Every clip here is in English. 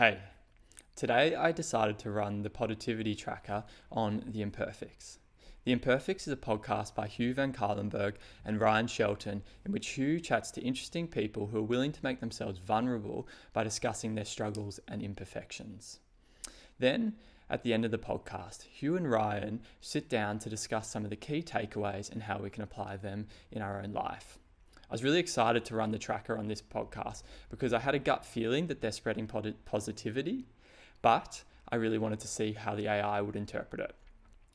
Hey, today I decided to run the Poditivity Tracker on the Imperfects. The Imperfects is a podcast by Hugh Van Carlenberg and Ryan Shelton, in which Hugh chats to interesting people who are willing to make themselves vulnerable by discussing their struggles and imperfections. Then, at the end of the podcast, Hugh and Ryan sit down to discuss some of the key takeaways and how we can apply them in our own life. I was really excited to run the tracker on this podcast because I had a gut feeling that they're spreading positivity, but I really wanted to see how the AI would interpret it.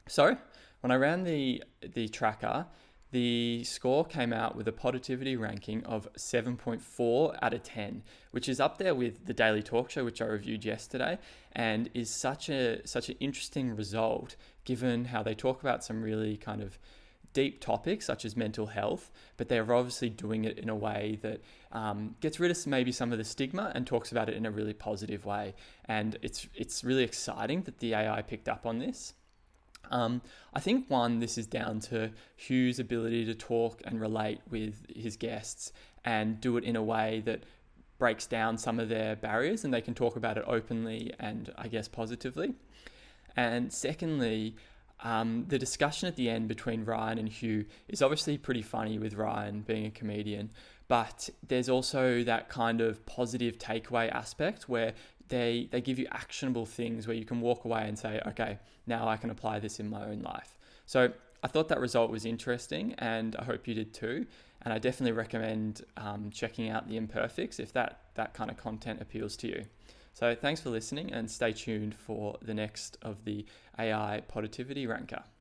So when I ran the tracker, the score came out with a Poditivity ranking of 7.4 out of 10, which is up there with the Daily Talk Show, which I reviewed yesterday, and is such an interesting result given how they talk about some really kind of deep topics such as mental health, but they're obviously doing it in a way that gets rid of maybe some of the stigma and talks about it in a really positive way. And it's really exciting that the AI picked up on this. I think this is down to Hugh's ability to talk and relate with his guests and do it in a way that breaks down some of their barriers and they can talk about it openly and I guess positively. And secondly, the discussion at the end between Ryan and Hugh is obviously pretty funny with Ryan being a comedian, but there's also that kind of positive takeaway aspect where they give you actionable things where you can walk away and say, okay, now I can apply this in my own life. So I thought that result was interesting and I hope you did too. And I definitely recommend checking out the Imperfects if that kind of content appeals to you. So thanks for listening and stay tuned for the next of the AI Poditivity Ranker.